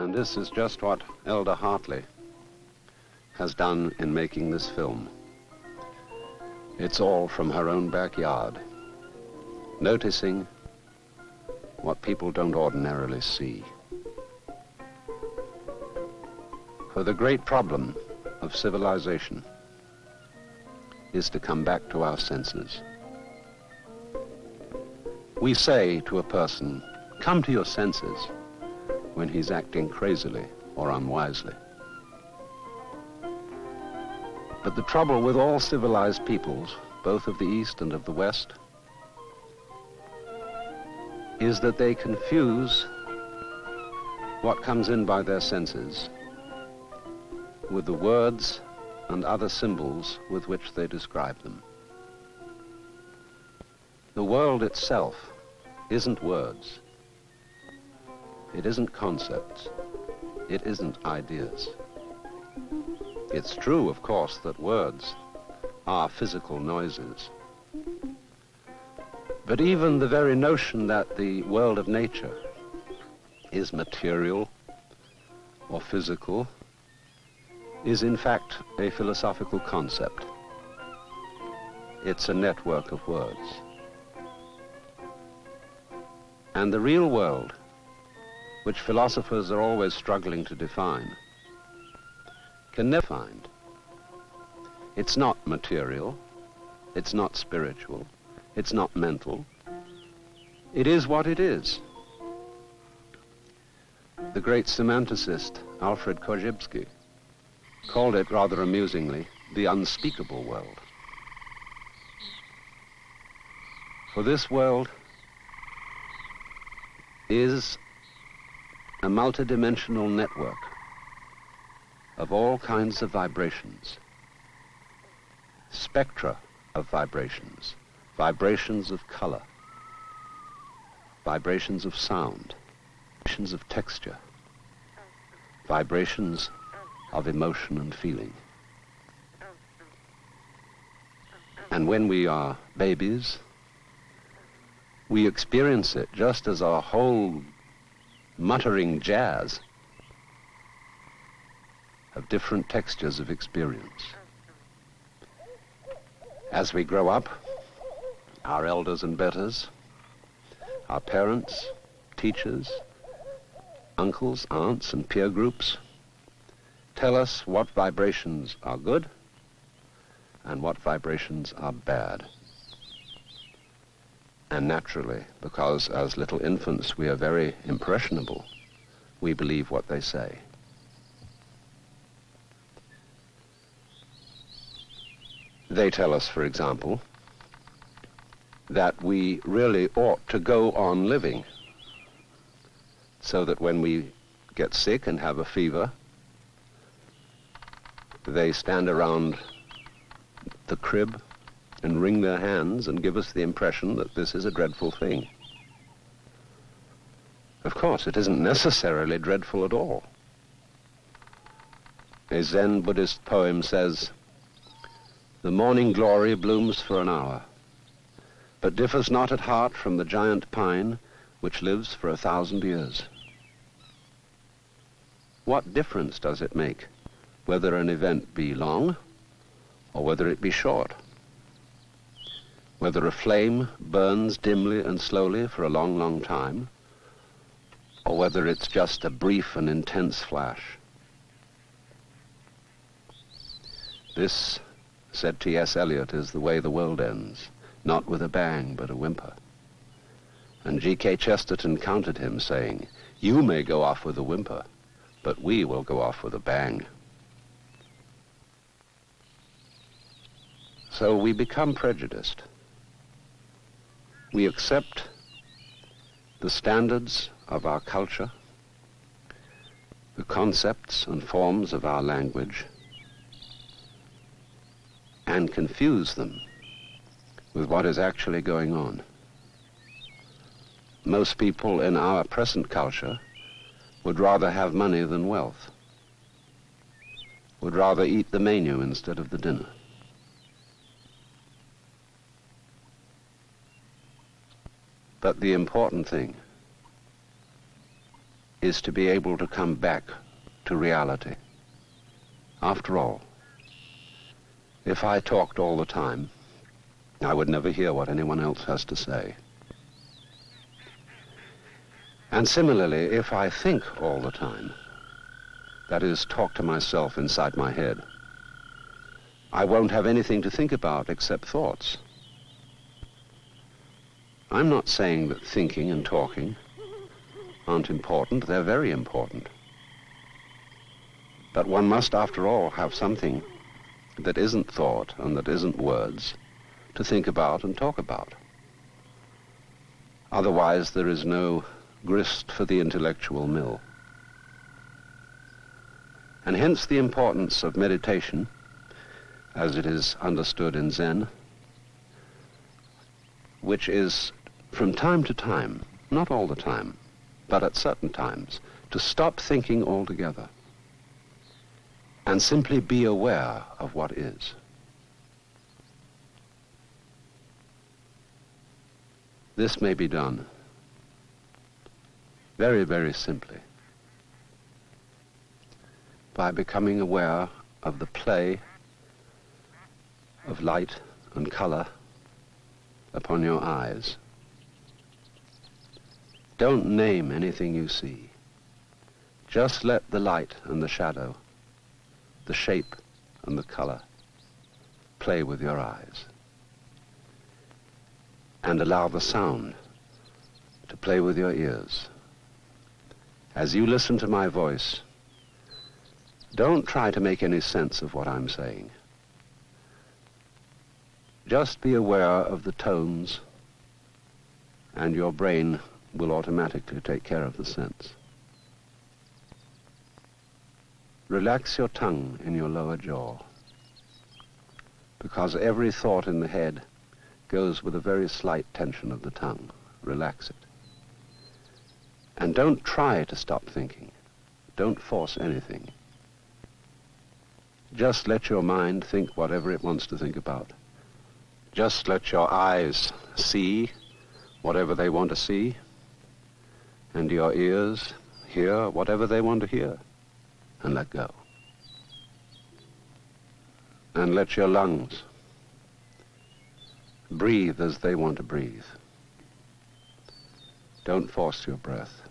And this is just what Elda Hartley has done in making this film. It's all from her own backyard, noticing what people don't ordinarily see. For the great problem of civilization is to come back to our senses. We say to a person, come to your senses, when he's acting crazily or unwisely. But the trouble with all civilized peoples, both of the East and of the West, is that they confuse what comes in by their senses with the words and other symbols with which they describe them. The world itself isn't words. It isn't concepts. It isn't ideas. It's true, of course, that words are physical noises. But even the very notion that the world of nature is material or physical is in fact a philosophical concept. It's a network of words. And the real world, which philosophers are always struggling to define, can never find. It's not material, it's not spiritual, it's not mental. It is what it is. The great semanticist Alfred Korzybski called it, rather amusingly, the unspeakable world. For this world is a multidimensional network of all kinds of vibrations, spectra of vibrations, vibrations of color, vibrations of sound, vibrations of texture, vibrations of emotion and feeling. And when we are babies, we experience it just as our whole muttering jazz of different textures of experience. As we grow up, our elders and betters, our parents, teachers, uncles, aunts, and peer groups tell us what vibrations are good and what vibrations are bad. And naturally, because as little infants we are very impressionable, we believe what they say. They tell us, for example, that we really ought to go on living, so that when we get sick and have a fever, they stand around the crib and wring their hands and give us the impression that this is a dreadful thing. Of course, it isn't necessarily dreadful at all. A Zen Buddhist poem says, "The morning glory blooms for an hour, but differs not at heart from the giant pine which lives for 1,000 years." What difference does it make whether an event be long or whether it be short? Whether a flame burns dimly and slowly for a long, long time, or whether it's just a brief and intense flash. This, said T.S. Eliot, is the way the world ends, not with a bang, but a whimper. And G.K. Chesterton countered him, saying, "You may go off with a whimper, but we will go off with a bang." So we become prejudiced. We accept the standards of our culture, the concepts and forms of our language, and confuse them with what is actually going on. Most people in our present culture would rather have money than wealth, would rather eat the menu instead of the dinner. But the important thing is to be able to come back to reality. After all, if I talked all the time, I would never hear what anyone else has to say. And similarly, if I think all the time, that is, talk to myself inside my head, I won't have anything to think about except thoughts. I'm not saying that thinking and talking aren't important. They're very important. But one must, after all, have something that isn't thought and that isn't words to think about and talk about. Otherwise, there is no grist for the intellectual mill. And hence the importance of meditation, as it is understood in Zen, which is from time to time, not all the time, but at certain times, to stop thinking altogether and simply be aware of what is. This may be done very, very simply by becoming aware of the play of light and color upon your eyes. Don't name anything you see. Just let the light and the shadow, the shape and the color play with your eyes. And allow the sound to play with your ears. As you listen to my voice, don't try to make any sense of what I'm saying. Just be aware of the tones, and your brain will automatically take care of the sense. Relax your tongue in your lower jaw, because every thought in the head goes with a very slight tension of the tongue. Relax it. And don't try to stop thinking. Don't force anything. Just let your mind think whatever it wants to think about. Just let your eyes see whatever they want to see, and your ears hear whatever they want to hear, and let go. And let your lungs breathe as they want to breathe. Don't force your breath.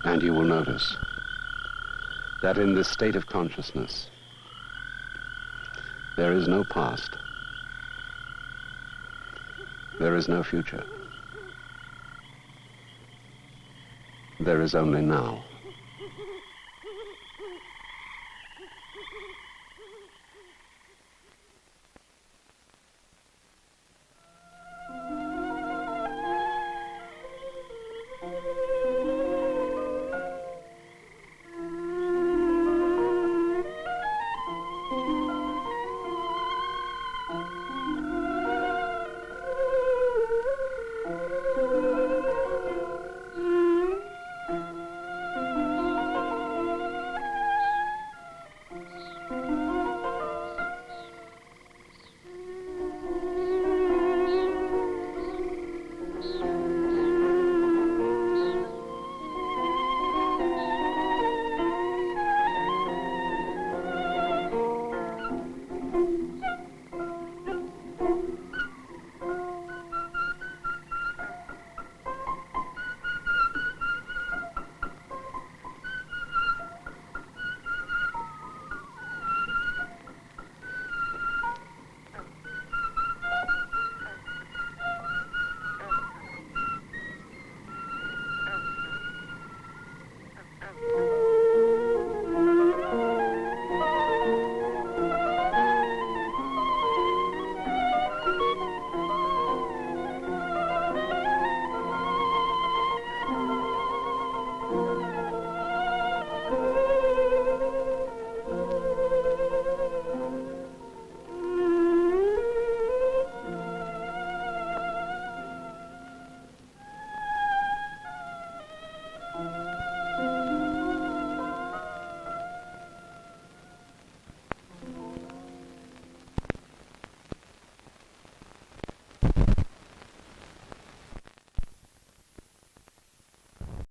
And you will notice that in this state of consciousness, there is no past. There is no future. There is only now.